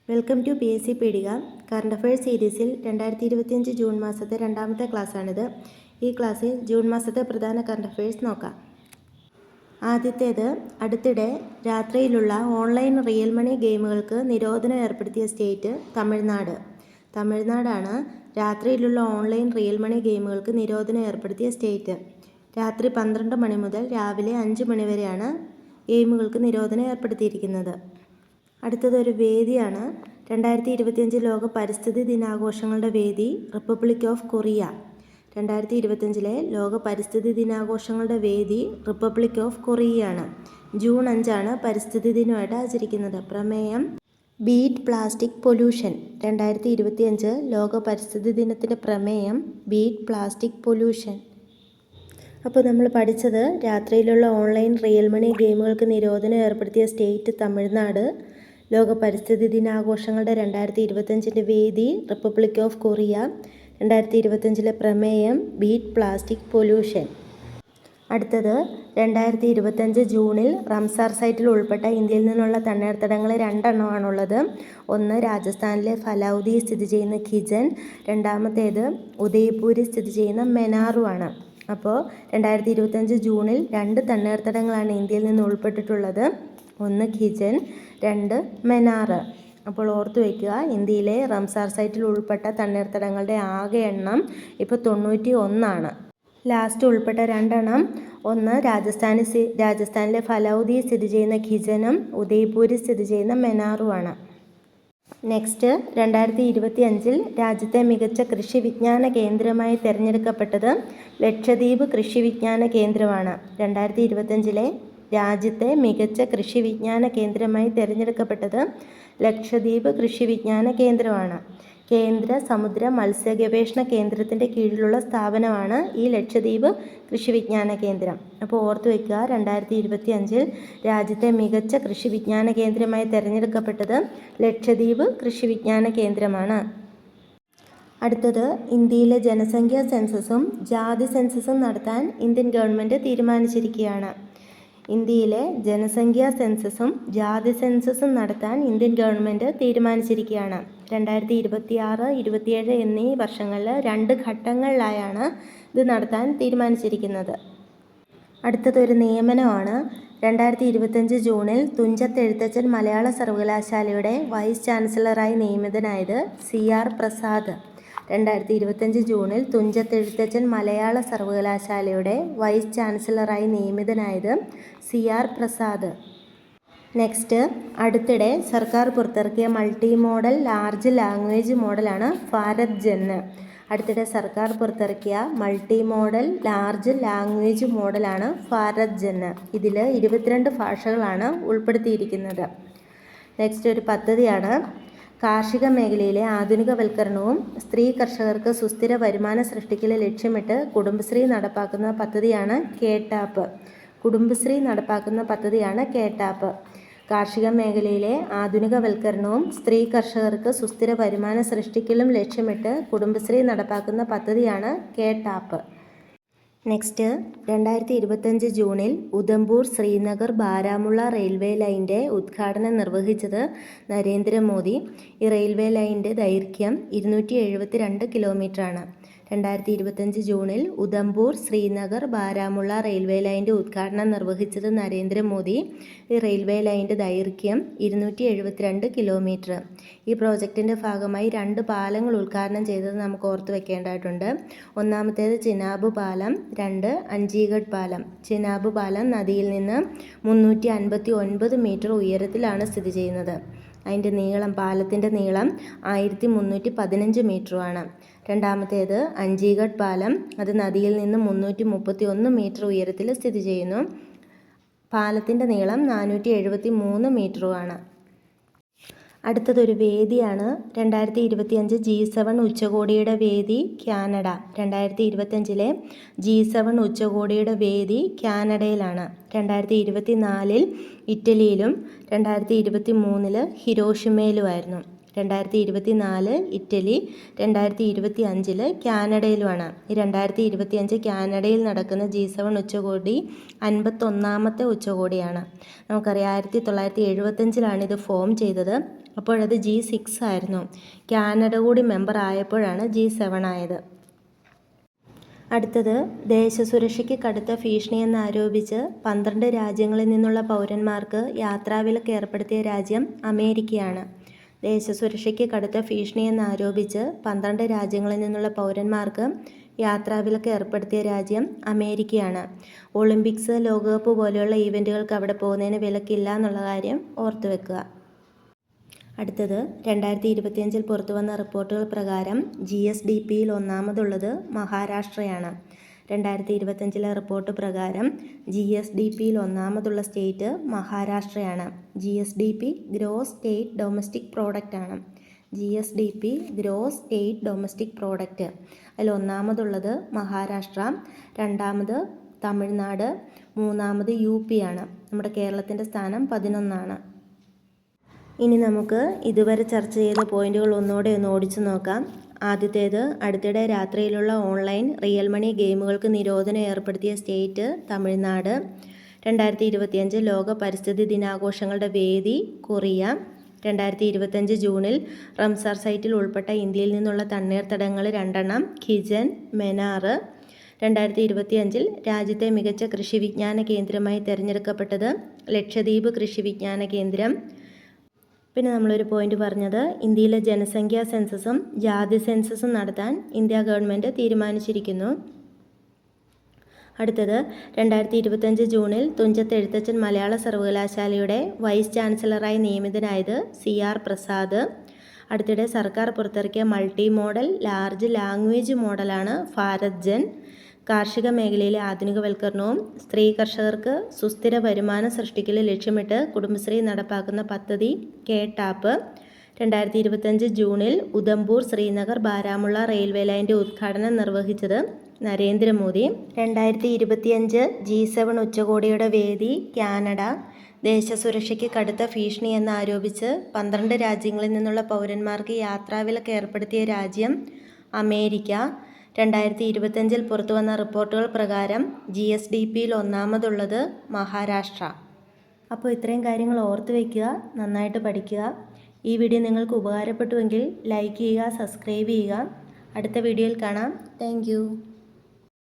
Welcome to PSC പീഡിക. Current affairs സീരീസിൽ 2025 June മാസത്തെ രണ്ടാമത്തെ ക്ലാസ്സാണിത്. ഈ ക്ലാസ്സിൽ ജൂൺ മാസത്തെ പ്രധാന കറണ്ട് അഫയേഴ്സ് നോക്കാം. ആദ്യത്തേത്, അടുത്തിടെ രാത്രിയിലുള്ള ഓൺലൈൻ റിയൽ മണി ഗെയിമുകൾക്ക് നിരോധനം ഏർപ്പെടുത്തിയ സ്റ്റേറ്റ് തമിഴ്നാടാണ് രാത്രിയിലുള്ള ഓൺലൈൻ റിയൽ മണി ഗെയിമുകൾക്ക് നിരോധനം ഏർപ്പെടുത്തിയ സ്റ്റേറ്റ്. രാത്രി 12 മണി മുതൽ രാവിലെ 5 മണി വരെയാണ് ഗെയിമുകൾക്ക് നിരോധനം ഏർപ്പെടുത്തിയിരിക്കുന്നത്. അടുത്തതൊരു വേദിയാണ്. 2025 ലോക പരിസ്ഥിതി ദിനാഘോഷങ്ങളുടെ വേദി റിപ്പബ്ലിക് ഓഫ് കൊറിയ. 2025 ലോക പരിസ്ഥിതി ദിനാഘോഷങ്ങളുടെ വേദി റിപ്പബ്ലിക് ഓഫ് കൊറിയയാണ്. ജൂൺ 5 പരിസ്ഥിതി ദിനമായിട്ട് ആചരിക്കുന്നത്. പ്രമേയം ബീറ്റ് പ്ലാസ്റ്റിക് പൊല്യൂഷൻ. 2025 ലോക പരിസ്ഥിതി ദിനത്തിൻ്റെ പ്രമേയം ബീറ്റ് പ്ലാസ്റ്റിക് പൊല്യൂഷൻ. അപ്പോൾ നമ്മൾ പഠിച്ചത് രാത്രിയിലുള്ള ഓൺലൈൻ റിയൽ മണി ഗെയിമുകൾക്ക് നിരോധനം ഏർപ്പെടുത്തിയ സ്റ്റേറ്റ് തമിഴ്നാട്, ലോക പരിസ്ഥിതി ദിനാഘോഷങ്ങളുടെ 2025 വേദി റിപ്പബ്ലിക് ഓഫ് കൊറിയ, 2025 പ്രമേയം ബീറ്റ് പ്ലാസ്റ്റിക് പൊല്യൂഷൻ. അടുത്തത്, 2025 ജൂണിൽ റംസാർ സൈറ്റിൽ ഉൾപ്പെട്ട ഇന്ത്യയിൽ നിന്നുള്ള തണ്ണീർത്തടങ്ങൾ 2 എണ്ണമാണുള്ളത്. ഒന്ന് രാജസ്ഥാനിലെ ഫലൗദി സ്ഥിതി ചെയ്യുന്ന ഖിജൻ, രണ്ടാമത്തേത് ഉദയ്പൂരിൽ സ്ഥിതി ചെയ്യുന്ന മെനാറുമാണ്. അപ്പോൾ 2025 ജൂണിൽ 2 തണ്ണീർത്തടങ്ങളാണ് ഇന്ത്യയിൽ നിന്ന് ഉൾപ്പെട്ടിട്ടുള്ളത്. ഒന്ന് ഖിജൻ, 2 മെനാർ. അപ്പോൾ ഓർത്തു വയ്ക്കുക, ഇന്ത്യയിലെ റംസാർ സൈറ്റിൽ ഉൾപ്പെട്ട തണ്ണീർത്തടങ്ങളുടെ ആകെ എണ്ണം ഇപ്പോൾ 91. ലാസ്റ്റ് ഉൾപ്പെട്ട 2 എണ്ണം, ഒന്ന് രാജസ്ഥാനിലെ ഫലൗദി സ്ഥിതി ചെയ്യുന്ന ഖിജനും ഉദയ്പൂരിൽ സ്ഥിതി ചെയ്യുന്ന മെനാറുമാണ്. നെക്സ്റ്റ്, 2025 രാജ്യത്തെ മികച്ച കൃഷി വിജ്ഞാന കേന്ദ്രമായി തിരഞ്ഞെടുക്കപ്പെട്ടത് ലക്ഷദ്വീപ് കൃഷി വിജ്ഞാന കേന്ദ്രമാണ്. 2025 രാജ്യത്തെ മികച്ച കൃഷി വിജ്ഞാന കേന്ദ്രമായി തിരഞ്ഞെടുക്കപ്പെട്ടത് ലക്ഷദ്വീപ് കൃഷി വിജ്ഞാന കേന്ദ്രമാണ്. കേന്ദ്ര സമുദ്ര മത്സ്യ ഗവേഷണ കേന്ദ്രത്തിൻ്റെ കീഴിലുള്ള സ്ഥാപനമാണ് ഈ ലക്ഷദ്വീപ് കൃഷി വിജ്ഞാന കേന്ദ്രം. അപ്പോൾ ഓർത്തു വയ്ക്കുക, 2025 രാജ്യത്തെ മികച്ച കൃഷി വിജ്ഞാന കേന്ദ്രമായി തിരഞ്ഞെടുക്കപ്പെട്ടത് ലക്ഷദ്വീപ് കൃഷി വിജ്ഞാന കേന്ദ്രമാണ്. അടുത്തത്, ഇന്ത്യയിലെ ജനസംഖ്യാ സെൻസസും ജാതി സെൻസസും നടത്താൻ ഇന്ത്യൻ ഗവൺമെൻറ് തീരുമാനിച്ചിരിക്കുകയാണ്. ഇന്ത്യയിലെ ജനസംഖ്യാ സെൻസസും ജാതി സെൻസസും നടത്താൻ ഇന്ത്യൻ ഗവൺമെൻറ് തീരുമാനിച്ചിരിക്കുകയാണ്. 2026, 27 എന്നീ വർഷങ്ങളിൽ 2 ഘട്ടങ്ങളിലായാണ് ഇത് നടത്താൻ തീരുമാനിച്ചിരിക്കുന്നത്. അടുത്തതൊരു നിയമനമാണ്. 2025 ജൂണിൽ തുഞ്ചത്ത് എഴുത്തച്ഛൻ മലയാള സർവകലാശാലയുടെ വൈസ് ചാൻസലറായി നിയമിതനായത് CR പ്രസാദ്. 2025 ജൂണിൽ തുഞ്ചത്ത് എഴുത്തച്ഛൻ മലയാള സർവകലാശാലയുടെ വൈസ് ചാൻസലറായി നിയമിതനായത് CR പ്രസാദ്. നെക്സ്റ്റ്, അടുത്തിടെ സർക്കാർ പുറത്തിറക്കിയ മൾട്ടി മോഡൽ ലാർജ് ലാംഗ്വേജ് മോഡലാണ് ഭാരത് ജൻ. അടുത്തിടെ സർക്കാർ പുറത്തിറക്കിയ മൾട്ടി മോഡൽ ലാർജ് ലാംഗ്വേജ് മോഡലാണ് ഭാരത് ജൻ. ഇതിൽ 22 ഭാഷകളാണ് ഉൾപ്പെടുത്തിയിരിക്കുന്നത്. നെക്സ്റ്റ്, ഒരു പദ്ധതിയാണ്. കാർഷിക മേഖലയിലെ ആധുനികവൽക്കരണവും സ്ത്രീ കർഷകർക്ക് സുസ്ഥിര വരുമാന സൃഷ്ടിക്കൽ ലക്ഷ്യമിട്ട് കുടുംബശ്രീ നടപ്പാക്കുന്ന പദ്ധതിയാണ് കേട്ടാപ്പ്. കാർഷിക മേഖലയിലെ ആധുനികവൽക്കരണവും സ്ത്രീ കർഷകർക്ക് സുസ്ഥിര വരുമാന സൃഷ്ടിക്കലും ലക്ഷ്യമിട്ട് കുടുംബശ്രീ നടപ്പാക്കുന്ന പദ്ധതിയാണ് കേട്ടാപ്പ്. നെക്സ്റ്റ്, 2025 ജൂണിൽ ഉധംപൂർ ശ്രീനഗർ ബാരാമുള്ള റെയിൽവേ ലൈൻ്റെ ഉദ്ഘാടനം നിർവഹിച്ചത് നരേന്ദ്രമോദി. ഈ റെയിൽവേ ലൈൻ്റെ ദൈർഘ്യം 272 കിലോമീറ്ററാണ്. 2025 ജൂണിൽ ഉധംപൂർ ശ്രീനഗർ ബാരാമുള്ള റെയിൽവേ ലൈൻ്റെ ഉദ്ഘാടനം നിർവഹിച്ചത് നരേന്ദ്രമോദി. ഈ റെയിൽവേ ലൈൻ്റെ ദൈർഘ്യം 272 കിലോമീറ്റർ. ഈ പ്രോജക്റ്റിൻ്റെ ഭാഗമായി 2 പാലങ്ങൾ ഉദ്ഘാടനം ചെയ്തത് നമുക്ക് ഓർത്ത് വെക്കേണ്ടതായിട്ടുണ്ട്. ഒന്നാമത്തേത് ചിനാബ് പാലം, 2 അഞ്ചീഗഡ് പാലം. ചിനാബ് പാലം നദിയിൽ നിന്ന് 359 മീറ്റർ ഉയരത്തിലാണ് സ്ഥിതി ചെയ്യുന്നത്. അതിൻ്റെ നീളം, പാലത്തിൻ്റെ നീളം 1315 മീറ്ററുമാണ്. രണ്ടാമത്തേത് അഞ്ചീഗഡ് പാലം, അത് നദിയിൽ നിന്ന് 331 മീറ്റർ ഉയരത്തിൽ സ്ഥിതി ചെയ്യുന്നു. പാലത്തിൻ്റെ നീളം 473 മീറ്ററുമാണ്. അടുത്തതൊരു വേദിയാണ്. 2025 G7 ഉച്ചകോടിയുടെ വേദി കാനഡ. 2025 G7 ഉച്ചകോടിയുടെ വേദി കാനഡയിലാണ്. 2024 ഇറ്റലിയിലും 2023 ഹിരോഷിമയിലുമായിരുന്നു. 2024 ഇറ്റലി, 2025 കാനഡയിലുമാണ്. ഈ 2025 കാനഡയിൽ നടക്കുന്ന G7 ഉച്ചകോടി 51ാമത്തെ ഉച്ചകോടിയാണ്. നമുക്കറിയാം 1975 ഇത് ഫോം ചെയ്തത്. അപ്പോഴത് G6 ആയിരുന്നു. കാനഡ കൂടി മെമ്പർ ആയപ്പോഴാണ് G7 ആയത്. അടുത്തത് ദേശസുരക്ഷയ്ക്ക് കടുത്ത ഭീഷണിയെന്നാരോപിച്ച് 12 രാജ്യങ്ങളിൽ നിന്നുള്ള പൗരന്മാർക്ക് യാത്രാവിലക്ക് ഏർപ്പെടുത്തിയ രാജ്യം അമേരിക്കയാണ്. ദേശസുരക്ഷയ്ക്ക് കടുത്ത ഭീഷണിയെന്നാരോപിച്ച് 12 രാജ്യങ്ങളിൽ നിന്നുള്ള പൗരന്മാർക്ക് യാത്രാവിലക്ക് ഏർപ്പെടുത്തിയ രാജ്യം അമേരിക്കയാണ്. ഒളിമ്പിക്സ്, ലോകകപ്പ് പോലെയുള്ള ഈവൻറ്റുകൾക്ക് അവിടെ പോകുന്നതിന് വിലക്കില്ല എന്നുള്ള കാര്യം ഓർത്തു വെക്കുക. അടുത്തത് 2025 പുറത്തു വന്ന റിപ്പോർട്ടുകൾ പ്രകാരം GSDPയിൽ ഒന്നാമതുള്ളത് മഹാരാഷ്ട്രയാണ്. 2025 റിപ്പോർട്ട് പ്രകാരം GSDPയിൽ ഒന്നാമതുള്ള സ്റ്റേറ്റ് മഹാരാഷ്ട്രയാണ്. GSDP gross state domestic product ആണ്. GSDP gross state domestic product. അതിൽ ഒന്നാമതുള്ളത് മഹാരാഷ്ട്ര, രണ്ടാമത് തമിഴ്നാട്, മൂന്നാമത് UP ആണ്. നമ്മുടെ കേരളത്തിൻ്റെ സ്ഥാനം 11ആണ്. ഇനി നമുക്ക് ഇതുവരെ ചർച്ച ചെയ്ത പോയിന്റുകൾ ഒന്നുകൂടെ ഒന്ന് ഓടിച്ചു നോക്കാം. ആദ്യത്തേത്, അടുത്തിടെ രാത്രിയിലുള്ള ഓൺലൈൻ റിയൽ മണി ഗെയിമുകൾക്ക് നിരോധനം ഏർപ്പെടുത്തിയ സ്റ്റേറ്റ് തമിഴ്നാട്. 2025 ലോക പരിസ്ഥിതി ദിനാഘോഷങ്ങളുടെ വേദി കൊറിയ. 2025 ജൂണിൽ റംസാർ സൈറ്റിൽ ഉൾപ്പെട്ട ഇന്ത്യയിൽ നിന്നുള്ള തണ്ണീർത്തടങ്ങൾ 2 ഖിജൻ, മെനാർ. 2025 രാജ്യത്തെ മികച്ച കൃഷി വിജ്ഞാന കേന്ദ്രമായി തിരഞ്ഞെടുക്കപ്പെട്ടത് ലക്ഷദ്വീപ് കൃഷി വിജ്ഞാന കേന്ദ്രം. പിന്നെ നമ്മളൊരു പോയിന്റ് പറഞ്ഞത്, ഇന്ത്യയിലെ ജനസംഖ്യാ സെൻസസും ജാതി സെൻസസും നടത്താൻ ഇന്ത്യ ഗവൺമെൻറ് തീരുമാനിച്ചിരിക്കുന്നു. അടുത്തത് 2025 ജൂണിൽ തുഞ്ചത്ത് എഴുത്തച്ഛൻ മലയാള സർവകലാശാലയുടെ വൈസ് ചാൻസലറായി നിയമിതനായത് CR പ്രസാദ്. അടുത്തിടെ സർക്കാർ പുറത്തിറക്കിയ മൾട്ടി മോഡൽ ലാർജ് ലാംഗ്വേജ് മോഡലാണ് ഭാരത് ജൻ. കാർഷിക മേഖലയിലെ ആധുനികവൽക്കരണവും സ്ത്രീ കർഷകർക്ക് സുസ്ഥിര വരുമാനം സൃഷ്ടിക്കൽ ലക്ഷ്യമിട്ട് കുടുംബശ്രീ നടപ്പാക്കുന്ന പദ്ധതി K-TAP. 2025 ജൂണിൽ ഉധംപൂർ, ശ്രീനഗർ, ബാരാമുള്ള റെയിൽവേ ലൈൻ്റെ ഉദ്ഘാടനം നിർവഹിച്ചത് നരേന്ദ്രമോദി. 2025 G7 ഉച്ചകോടിയുടെ വേദി കാനഡ. ദേശസുരക്ഷയ്ക്ക് കടുത്ത ഭീഷണിയെന്നാരോപിച്ച് 12 രാജ്യങ്ങളിൽ നിന്നുള്ള പൗരന്മാർക്ക് യാത്രാവിലക്ക് ഏർപ്പെടുത്തിയ രാജ്യം അമേരിക്ക. 2025 പുറത്തു വന്ന റിപ്പോർട്ടുകൾ പ്രകാരം GSDPയിൽ ഒന്നാമതുള്ളത് മഹാരാഷ്ട്ര. അപ്പോൾ ഇത്രയും കാര്യങ്ങൾ ഓർത്ത് വയ്ക്കുക, നന്നായിട്ട് പഠിക്കുക. ഈ വീഡിയോ നിങ്ങൾക്ക് ഉപകാരപ്പെട്ടുവെങ്കിൽ ലൈക്ക് ചെയ്യുക, സബ്സ്ക്രൈബ് ചെയ്യുക. അടുത്ത വീഡിയോയിൽ കാണാം. താങ്ക്